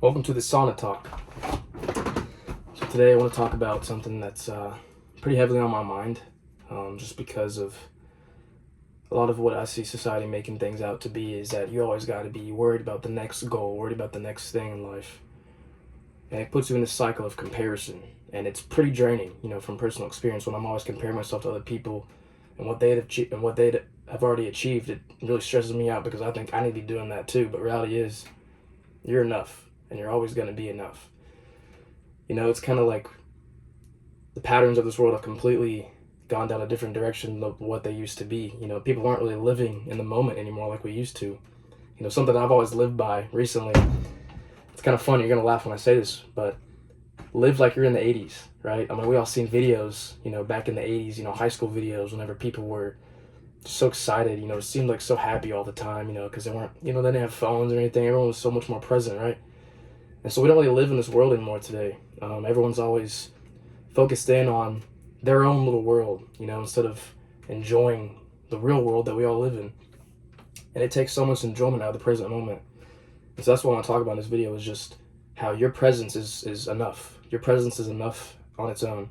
Welcome to the Sauna Talk. So today I want to talk about something that's pretty heavily on my mind, just because of a lot of what I see society making things out to be is that you always got to be worried about the next goal, worried about the next thing in life. And it puts you in this cycle of comparison. And it's pretty draining, from personal experience when I'm always comparing myself to other people and what they have already achieved. It really stresses me out because I think I need to be doing that too. But reality is, you're enough and you're always going to be enough. It's kind of like the patterns of this world have completely gone down a different direction of what they used to be. People aren't really living in the moment anymore like we used to. Something I've always lived by recently. It's kind of funny, you're going to laugh when I say this, but live like you're in the 80s, right? I mean, we all seen videos, back in the 80s, high school videos, whenever people were so excited, it seemed like so happy all the time, because they weren't, they didn't have phones or anything. Everyone was so much more present, right? And so we don't really live in this world anymore today. Everyone's always focused in on their own little world, instead of enjoying the real world that we all live in. And it takes so much enjoyment out of the present moment. And so that's what I want to talk about in this video, is just how your presence is enough. Your presence is enough on its own.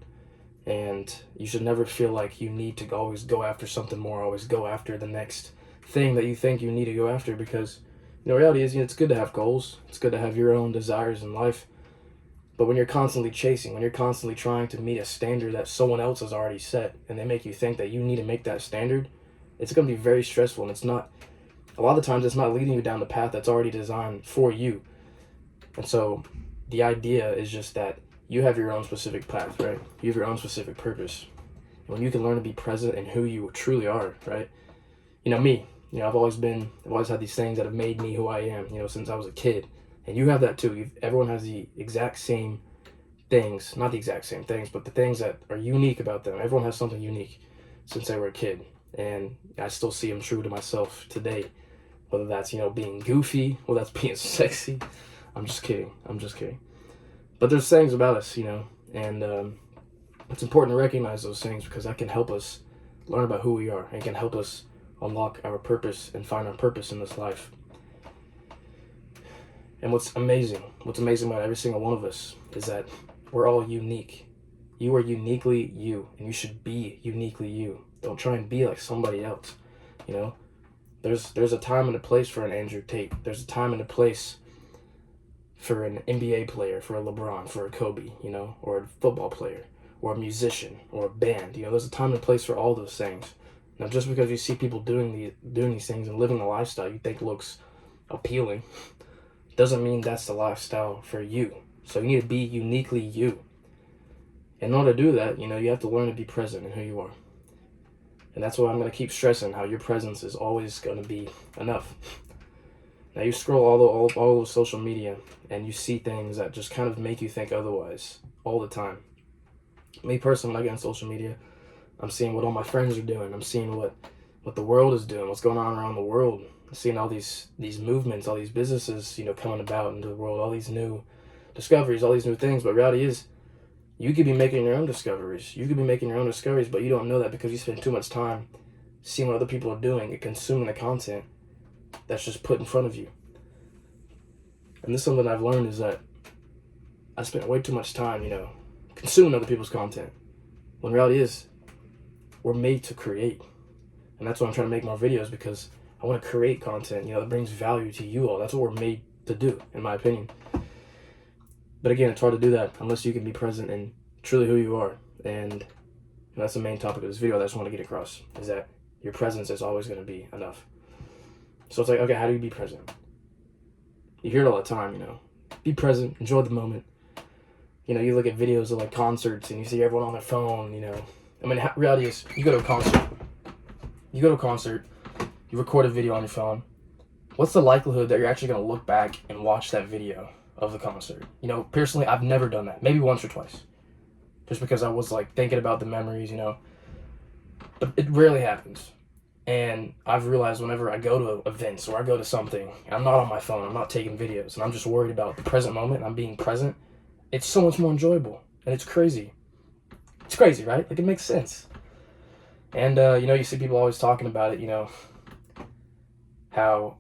And you should never feel like you need to always go after something more, always go after the next thing that you think you need to go after, because reality is, it's good to have goals. It's good to have your own desires in life. But when you're constantly chasing, when you're constantly trying to meet a standard that someone else has already set, and they make you think that you need to make that standard, it's going to be very stressful. And it's not, a lot of the times, it's not leading you down the path that's already designed for you. And so the idea is just that you have your own specific path, right? You have your own specific purpose. And when you can learn to be present in who you truly are, right? Me, I've always had these things that have made me who I am, since I was a kid. And you have that too. Everyone has the exact same things, not the exact same things, but the things that are unique about them. Everyone has something unique since they were a kid. And I still see them true to myself today. Whether that's, being goofy, whether that's being sexy. I'm just kidding. But there's things about us, and it's important to recognize those things, because that can help us learn about who we are and can help us unlock our purpose and find our purpose in this life. And what's amazing about every single one of us is that we're all unique. You are uniquely you, and you should be uniquely you. Don't try and be like somebody else. There's a time and a place for an Andrew Tate. There's a time and a place for an NBA player, for a LeBron, for a Kobe, or a football player, or a musician, or a band. There's a time and a place for all those things. Now, just because you see people doing these things and living the lifestyle you think looks appealing, doesn't mean that's the lifestyle for you. So you need to be uniquely you. In order to do that, you have to learn to be present in who you are. And that's why I'm going to keep stressing how your presence is always going to be enough. Now, you scroll all of social media and you see things that just kind of make you think otherwise all the time. Me personally, when I get on social media, I'm seeing what all my friends are doing. I'm seeing what the world is doing, what's going on around the world. I'm seeing all these movements, all these businesses, coming about into the world, all these new discoveries, all these new things. But reality is, you could be making your own discoveries. But you don't know that because you spend too much time seeing what other people are doing and consuming the content that's just put in front of you. And this is something I've learned, is that I spent way too much time, consuming other people's content. When reality is, we're made to create. And that's why I'm trying to make more videos, because I want to create content, that brings value to you all. That's what we're made to do, in my opinion. But again, it's hard to do that unless you can be present in truly who you are. And that's the main topic of this video that I just want to get across, is that your presence is always going to be enough. So it's like, okay, how do you be present? You hear it all the time, be present, enjoy the moment. You look at videos of like concerts and you see everyone on their phone, I mean, reality is, you go to a concert, you record a video on your phone. What's the likelihood that you're actually going to look back and watch that video of the concert? Personally, I've never done that. Maybe once or twice. Just because I was like thinking about the memories, But it rarely happens. And I've realized whenever I go to events or I go to something, I'm not on my phone, I'm not taking videos, and I'm just worried about the present moment, and I'm being present, it's so much more enjoyable. And it's crazy. It's crazy, right? Like, it makes sense. And, you see people always talking about it, how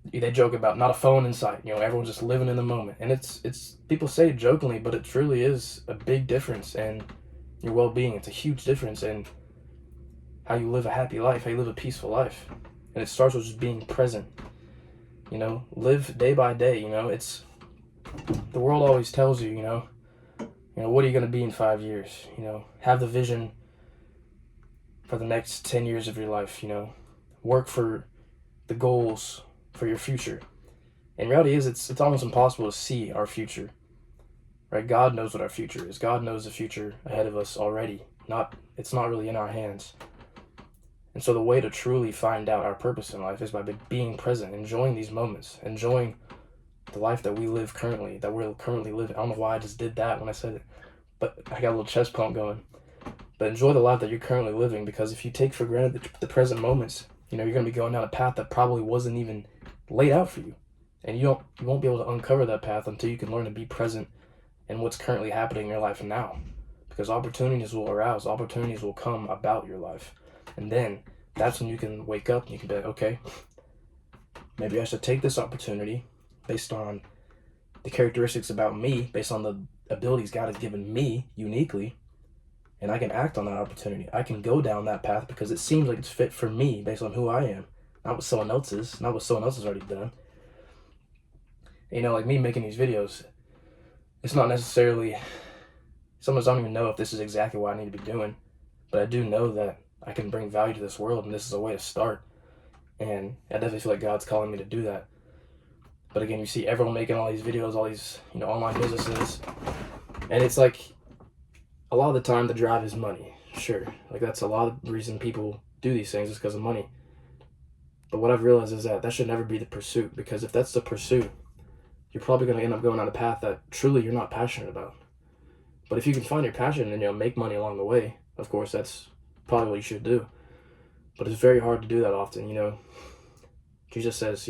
they joke about not a phone in sight. You know, everyone's just living in the moment, and it's people say it jokingly, but it truly is a big difference in your well-being. It's a huge difference in how you live a happy life, how you live a peaceful life, and it starts with just being present. You know, live day by day. You know, it's the world always tells you, what are you going to be in 5 years? You know, have the vision for the next 10 years of your life. You know, work for the goals for your future. And reality is, it's almost impossible to see our future, right? God knows what our future is. God knows the future ahead of us already. It's not really in our hands. And so the way to truly find out our purpose in life is by being present, enjoying these moments, enjoying the life that we live currently, that we're currently living. I don't know why I just did that when I said it, but I got a little chest pump going. But enjoy the life that you're currently living, because if you take for granted the present moments, you're going to be going down a path that probably wasn't even laid out for you. And you won't be able to uncover that path until you can learn to be present in what's currently happening in your life now. Because opportunities will arouse, opportunities will come about your life. And then that's when you can wake up and you can be like, okay, maybe I should take this opportunity based on the characteristics about me, based on the abilities God has given me uniquely, and I can act on that opportunity. I can go down that path because it seems like it's fit for me based on who I am, not what someone else is, not what someone else has already done. Like me making these videos, it's not necessarily, sometimes I don't even know if this is exactly what I need to be doing, but I do know that I can bring value to this world, and this is a way to start. And I definitely feel like God's calling me to do that. But again, you see everyone making all these videos, all these, online businesses, and it's like, a lot of the time the drive is money. Sure, like that's a lot of the reason people do these things is because of money. But what I've realized is that should never be the pursuit, because if that's the pursuit, you're probably going to end up going on a path that truly you're not passionate about. But if you can find your passion and make money along the way, of course that's probably what you should do. But it's very hard to do that often. Jesus says,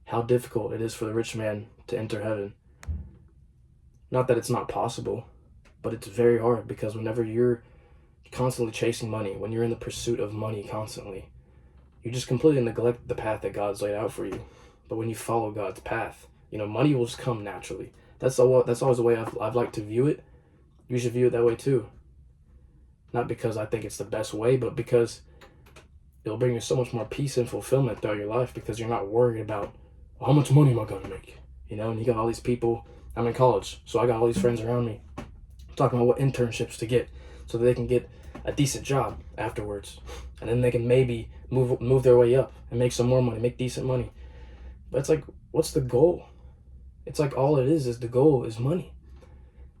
how difficult it is for the rich man to enter heaven. Not that it's not possible, but it's very hard, because whenever you're constantly chasing money, when you're in the pursuit of money constantly, you just completely neglect the path that God's laid out for you. But when you follow God's path, money will just come naturally. That's always the way I've liked to view it. You should view it that way too. Not because I think it's the best way, but because it'll bring you so much more peace and fulfillment throughout your life, because you're not worried about, well, how much money am I going to make? And you got all these people. I'm in college, so I got all these friends around me talking about what internships to get so that they can get a decent job afterwards, and then they can maybe move their way up and make some more money, make decent money. But it's like, what's the goal? It's like all it is the goal is money.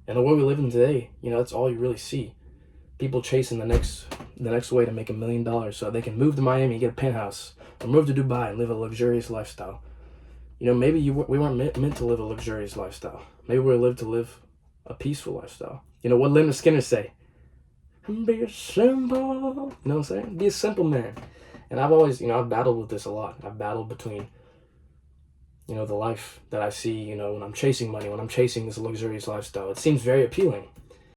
And the way we live in today, that's all you really see. People chasing the next way to make $1 million so they can move to Miami and get a penthouse, or move to Dubai and live a luxurious lifestyle. Maybe we weren't meant to live a luxurious lifestyle. Maybe we were to live a peaceful lifestyle. What Leonard Skinner say? Be simple. You know what I'm saying? Be a simple man. And I've always, I've battled with this a lot. I've battled between, the life that I see, when I'm chasing money, when I'm chasing this luxurious lifestyle. It seems very appealing.